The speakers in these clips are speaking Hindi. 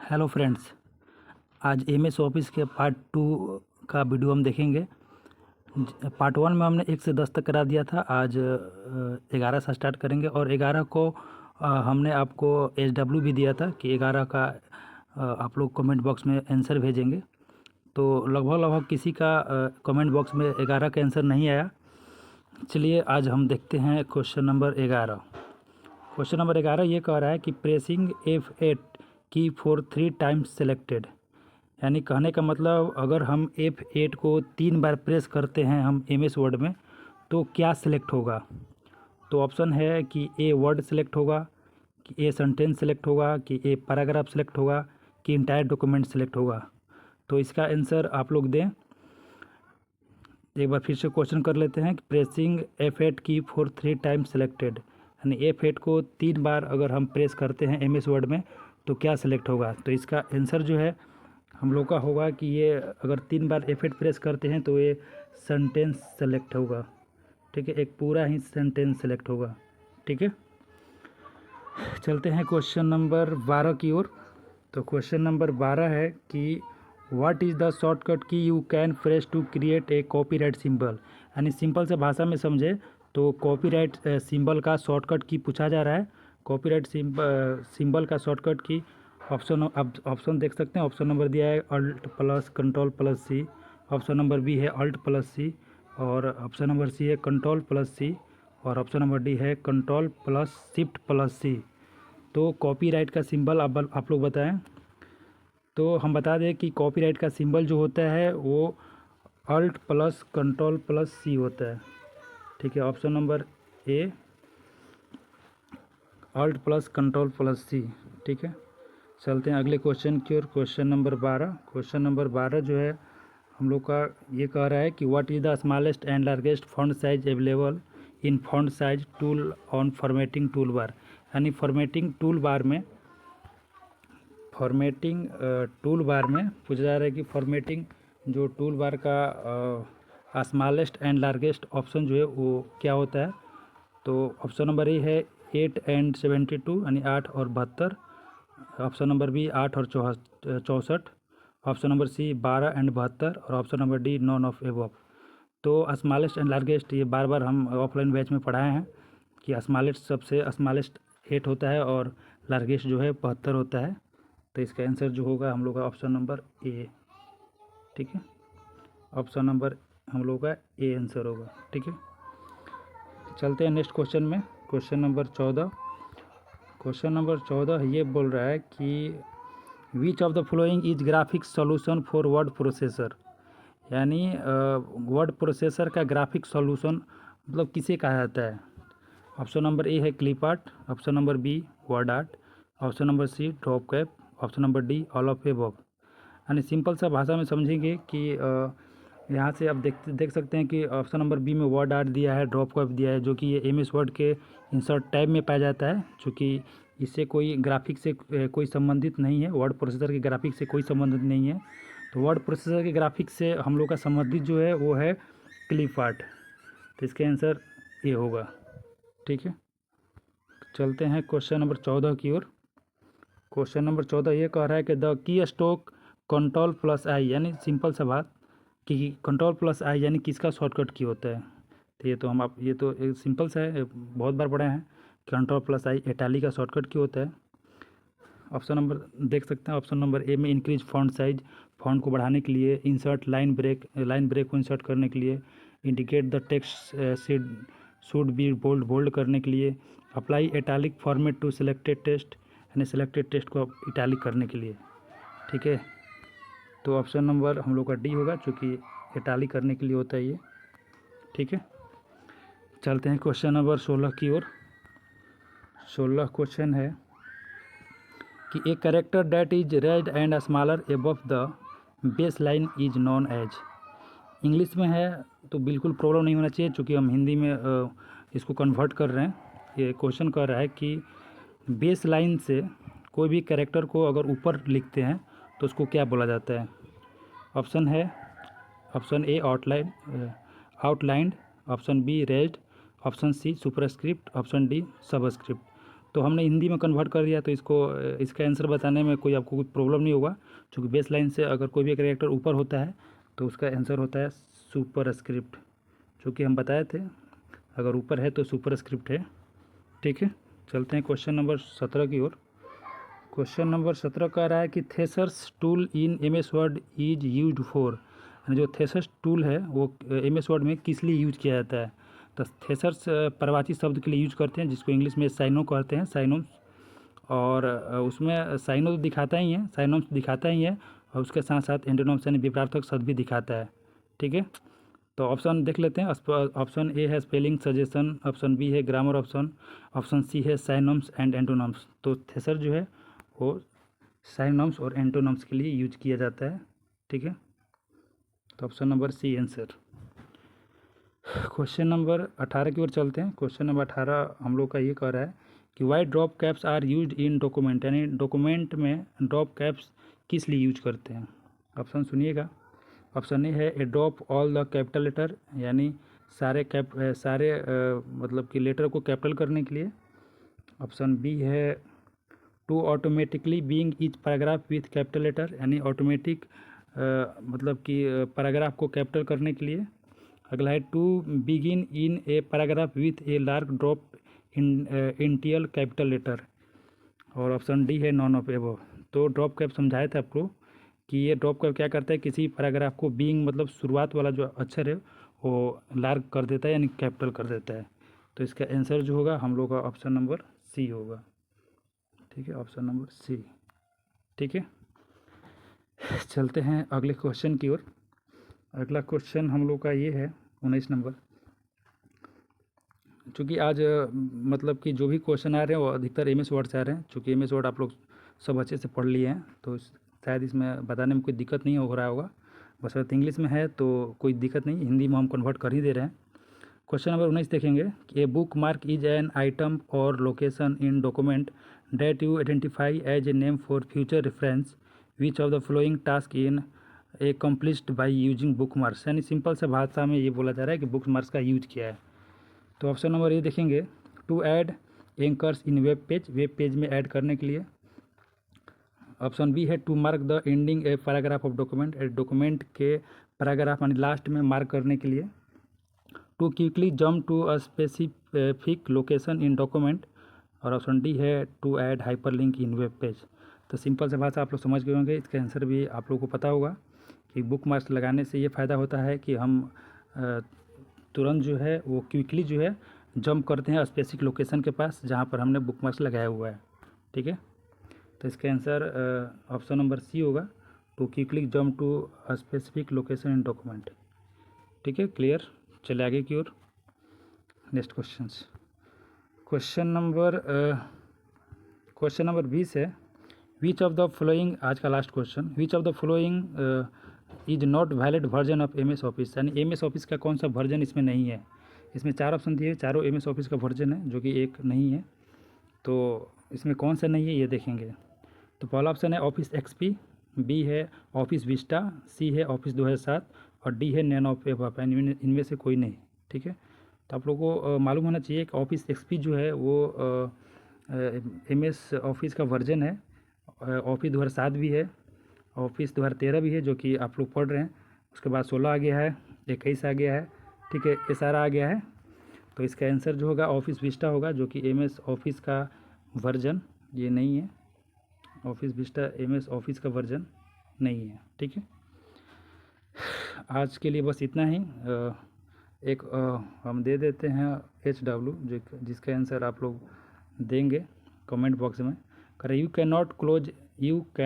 हेलो फ्रेंड्स, आज एमएस ऑफिस के पार्ट 2 का वीडियो हम देखेंगे। पार्ट 1 में हमने 1 से 10 तक करा दिया था। आज 11 से स्टार्ट करेंगे और 11 को हमने आपको SW भी दिया था कि 11 का आप लोग कमेंट बॉक्स में आंसर भेजेंगे। तो लगभग किसी का कमेंट बॉक्स में 11 का आंसर नहीं आया। चलिए आज हम देखते हैं क्वेश्चन नंबर 11। क्वेश्चन नंबर 11 ये कह रहा है कि प्रेसिंग F8 की फॉर 3 टाइम्स सेलेक्टेड, यानी कहने का मतलब अगर हम F8 को 3 बार प्रेस करते हैं हम MS वर्ड में तो क्या सिलेक्ट होगा। तो ऑप्शन है कि ए वर्ड सेलेक्ट होगा, कि ए सेंटेंस सेलेक्ट होगा, कि ए पैराग्राफ सेलेक्ट होगा, कि इंटायर डॉक्यूमेंट सेलेक्ट होगा। तो इसका आंसर आप लोग दें। एक बार फिर से क्वेश्चन कर लेते हैं कि प्रेसिंग F8 की फॉर 3 टाइम्स सेलेक्टेड, यानी F8 को 3 बार अगर हम प्रेस करते हैं MS वर्ड में तो क्या सिलेक्ट होगा। तो इसका आंसर जो है हम लोग का होगा कि ये अगर 3 बार F8 प्रेस करते हैं तो ये सेंटेंस सेलेक्ट होगा। ठीक है, एक पूरा ही सेंटेंस सेलेक्ट होगा। ठीक है, चलते हैं क्वेश्चन नंबर 12 की ओर। तो क्वेश्चन नंबर 12 है कि what is the shortcut key you can press to create a copyright symbol, यानी सिंपल से भाषा में समझे तो कॉपीराइट सिंबल का शॉर्टकट की पूछा जा रहा है। कॉपीराइट सिंबल का शॉर्टकट की ऑप्शन, आप ऑप्शन देख सकते हैं। ऑप्शन नंबर दिया है अल्ट प्लस कंट्रोल प्लस सी, ऑप्शन नंबर बी है अल्ट प्लस सी, और ऑप्शन नंबर सी है कंट्रोल प्लस सी, और ऑप्शन नंबर डी है कंट्रोल प्लस शिफ्ट प्लस सी। तो कॉपीराइट का सिंबल आप लोग बताएं। तो हम बता दें कि कॉपीराइट का सिंबल जो होता है वो alt plus control plus C होता है। ठीक है, option number A alt plus control plus C. ठीक है, चलते हैं अगले क्वेश्चन की ओर। Question number 12। क्वेश्चन नंबर 12 जो है हम लोग का ये कह रहा है कि what is the smallest and largest font size available in font size tool on formatting tool bar, यानी फॉर्मेटिंग टूल बार में पूछा जा रहा है कि फॉर्मेटिंग जो टूल बार का स्मॉलेस्ट एंड लार्जेस्ट ऑप्शन जो है वो क्या होता है। तो ऑप्शन नंबर ए है 8 एंड 72, यानी 8 और 72। ऑप्शन नंबर बी 8 और 64। ऑप्शन नंबर सी 12 एंड 72, और option number D non of above. तो स्मॉलेस्ट एंड लार्जेस्ट ये बार बार हम ऑफलाइन बैच में पढ़ाए हैं कि स्मॉलेस्ट सबसे स्मॉलेस्ट 8 होता है और लार्जेस्ट जो है 72 होता है। तो इसका आंसर जो होगा हम लोग का ऑप्शन नंबर ए। ठीक है, ऑप्शन नंबर हम लोग का ए आंसर होगा। ठीक है, चलते हैं नेक्स्ट क्वेश्चन में। Question number 14। क्वेश्चन नंबर 14 ये बोल रहा है कि which of the following is graphics solution for word processor, यानी वर्ड प्रोसेसर का ग्राफिक सॉल्यूशन मतलब किसे कहा जाता है। ऑप्शन नंबर ए है clip art, option number B word art, option number C drop cap, option number D all of above. यानी सिंपल सा भाषा में समझेंगे कि यहाँ से आप देख सकते हैं कि ऑप्शन नंबर बी में वर्ड आर्ट दिया है, ड्रॉप कैप दिया है, जो कि ये MS वर्ड के इंसर्ट टैब में पाया जाता है, चूँकि इससे कोई ग्राफिक से कोई संबंधित नहीं है। वर्ड प्रोसेसर के ग्राफिक से कोई संबंधित नहीं है। तो वर्ड प्रोसेसर के ग्राफिक से हम लोग का संबंधित जो है वो है क्लिप आर्ट। तो इसका आंसर ये होगा। ठीक है, चलते हैं क्वेश्चन नंबर 14 की ओर। क्वेश्चन नंबर 14 ये कह रहा है कि the key stroke control plus आई, यानी सिंपल सा बात कि कंट्रोल प्लस आई यानी किसका शॉर्टकट की होता है। तो ये तो एक सिंपल सा है, बहुत बार पढ़े हैं। कंट्रोल प्लस आई इटैलिक का शॉर्टकट की होता है। ऑप्शन नंबर देख सकते हैं, ऑप्शन नंबर ए में इंक्रीज फॉन्ट साइज, फॉन्ट को बढ़ाने के लिए, इंसर्ट लाइन ब्रेक को इंसर्ट करने के लिए, indicate the text should be bold करने के लिए, apply italic format to selected text, यानी सिलेक्टेड टेक्स्ट को इटैलिक करने के लिए। ठीक है, तो ऑप्शन नंबर हम लोग का डी होगा, चूँकि इटैलिक करने के लिए होता है ये। ठीक है, चलते हैं क्वेश्चन नंबर 16 की ओर। 16 क्वेश्चन है कि a character that is raised and smaller above the base line is known as. English में है तो बिल्कुल प्रॉब्लम नहीं होना चाहिए, चूँकि हम हिंदी में इसको कन्वर्ट कर रहे हैं। ये क्वेश्चन कर रहा है कि बेस लाइन से कोई भी कैरेक्टर को अगर ऊपर लिखते हैं तो उसको क्या बोला जाता है। ऑप्शन है, option A outlined, option B raised, option C superscript, option D subscript. तो हमने हिंदी में कन्वर्ट कर दिया, तो इसका आंसर बताने में कोई आपको कुछ प्रॉब्लम नहीं होगा, क्योंकि बेस लाइन से अगर कोई भी कैरेक्टर ऊपर होता है तो उसका आंसर होता है सुपरस्क्रिप्ट, जो कि हम बताए थे, अगर ऊपर है तो सुपरस्क्रिप्ट है। ठीक है, चलते हैं क्वेश्चन नंबर 17 की ओर। क्वेश्चन नंबर 17 कह रहा है कि thesaurus tool in MS Word is used for, जो थेसर्स टूल है वो MS वर्ड में किस लिए यूज किया जाता है। तो थेसर्स प्रवाची शब्द के लिए यूज करते हैं, जिसको इंग्लिश में साइनो कहते हैं, साइनोम्स। और उसमें साइनो तो दिखाता ही है, साइनोम्स दिखाता ही है, और उसके साथ साथ एंटोनिम्स यानी विपरीतार्थक शब्द भी दिखाता है। ठीक है, तो ऑप्शन देख लेते हैं। ऑप्शन ए है स्पेलिंग सजेशन, ऑप्शन बी है ग्रामर ऑप्शन सी है साइनोम्स एंड एंटोनिम्स। तो थेसर जो है वो साइनोम्स और एंटोनिम्स के लिए यूज किया जाता है। ठीक है, तो option number C answer. Question number 18 की ओर चलते हैं। क्वेश्चन नंबर 18 हम लोग का ये कह रहा है कि why drop caps are used in document, यानी डॉक्यूमेंट में ड्रॉप कैप्स किस लिए यूज करते हैं। ऑप्शन सुनिएगा। ऑप्शन ए है a drop all the capital letter, यानी सारे मतलब कि लेटर को कैपिटल करने के लिए। ऑप्शन बी है to automatically being each paragraph with capital letter, यानी ऑटोमेटिक मतलब कि पैराग्राफ को कैपिटल करने के लिए। अगला है to begin in a paragraph with a large drop initial capital letter. और ऑप्शन डी है नॉन ऑफ एबव। तो ड्रॉप कैप समझाए थे आपको कि ये ड्रॉप कैप क्या करता है, किसी पैराग्राफ को बीइंग मतलब शुरुआत वाला जो अक्षर है वो लार्ज कर देता है, यानी कैपिटल कर देता है। तो इसका आंसर जो होगा हम लोग का ऑप्शन नंबर सी होगा। ठीक है, ऑप्शन नंबर सी। ठीक है, चलते हैं अगले क्वेश्चन की ओर। अगला क्वेश्चन हम लोग का ये है 19 नंबर। चूँकि आज मतलब कि जो भी क्वेश्चन आ रहे हैं वो अधिकतर MS वर्ड से आ रहे हैं, चूँकि MS वर्ड आप लोग सब अच्छे से पढ़ लिए हैं, तो शायद इसमें बताने में कोई दिक्कत नहीं हो रहा होगा। बस अगर इंग्लिश में है तो कोई दिक्कत नहीं, हिंदी में हम कन्वर्ट कर ही दे रहे हैं। क्वेश्चन नंबर 19 देखेंगे कि a bookmark is an item or location in document that you identify as a name for future reference, which of the following task in accomplished by using bookmarks, यानी सिंपल से भाषा में ये बोला जा रहा है कि बुक मार्क्स का यूज किया है। तो ऑप्शन नंबर ये देखेंगे to add anchors in web page में ऐड करने के लिए। ऑप्शन बी है to mark the ending a paragraph of document के पैराग्राफ यानी लास्ट में मार्क करने के लिए। To quickly jump to a specific location in document. और ऑप्शन डी है to add hyperlink in web page. तो सिंपल से भाषा आप लोग समझ गए होंगे, इसका आंसर भी आप लोगों को पता होगा कि बुक मार्क्स लगाने से ये फ़ायदा होता है कि हम तुरंत जो है वो क्विकली जो है जंप करते हैं स्पेसिफिक लोकेशन के पास जहाँ पर हमने बुक मार्क्स लगाया हुआ है। ठीक है, तो इसका आंसर ऑप्शन नंबर सी होगा, to quickly jump to a specific location in document. ठीक है, क्लियर। चले आगे की ओर, नेक्स्ट क्वेश्चंस। क्वेश्चन नंबर 20 है विच ऑफ द फॉलोइंग, आज का last question, which of the following is not valid version of MS office, यानी MS ऑफिस का कौन सा वर्जन इसमें नहीं है। इसमें 4 ऑप्शन दिए, चारों MS ऑफिस का वर्जन है, जो कि एक नहीं है। तो इसमें कौन सा नहीं है ये देखेंगे। तो पहला ऑप्शन है ऑफिस XP, बी है ऑफिस विस्टा, सी है ऑफिस 2007 और डी है नैनो ऑफ एबव, यानी इनमें से कोई नहीं। ठीक है, तो आप लोगों को मालूम होना चाहिए कि ऑफिस XP जो है वो MS ऑफिस का वर्जन है। ऑफिस 2007 भी है, ऑफिस 2013 भी है जो कि आप लोग पढ़ रहे हैं, उसके बाद 16 आ गया है, 21 आ गया है। ठीक है, ये सारा आ गया है। तो इसका आंसर जो होगा ऑफिस विस्टा होगा, जो कि MS ऑफिस का वर्जन ये नहीं है। ऑफिस विस्टा MS ऑफिस का वर्जन नहीं है। ठीक है, आज के लिए बस इतना ही। एक हम दे देते हैं HW, जो जिसका आंसर आप लोग देंगे कमेंट बॉक्स में। करें you can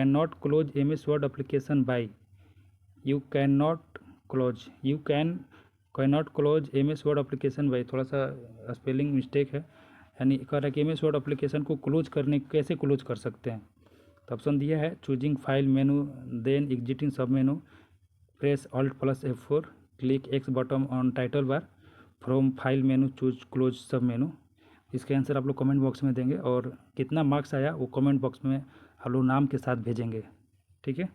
not close MS word application by, you can not close MS word application by, थोड़ा सा स्पेलिंग मिस्टेक है, यानी कह रहा है कि MS वर्ड एप्लीकेशन को कैसे क्लोज कर सकते हैं। तो ऑप्शन दिया है choosing file menu, then exiting submenu, press Alt+ F4, click X button on title bar, from file menu choose close submenu. इसका आंसर आप लोग कमेंट बॉक्स में देंगे और कितना मार्क्स आया वो कमेंट बॉक्स में आप लोग नाम के साथ भेजेंगे। ठीक है,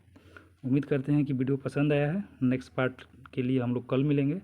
उम्मीद करते हैं कि वीडियो पसंद आया है। नेक्स्ट पार्ट के लिए हम लोग कल मिलेंगे।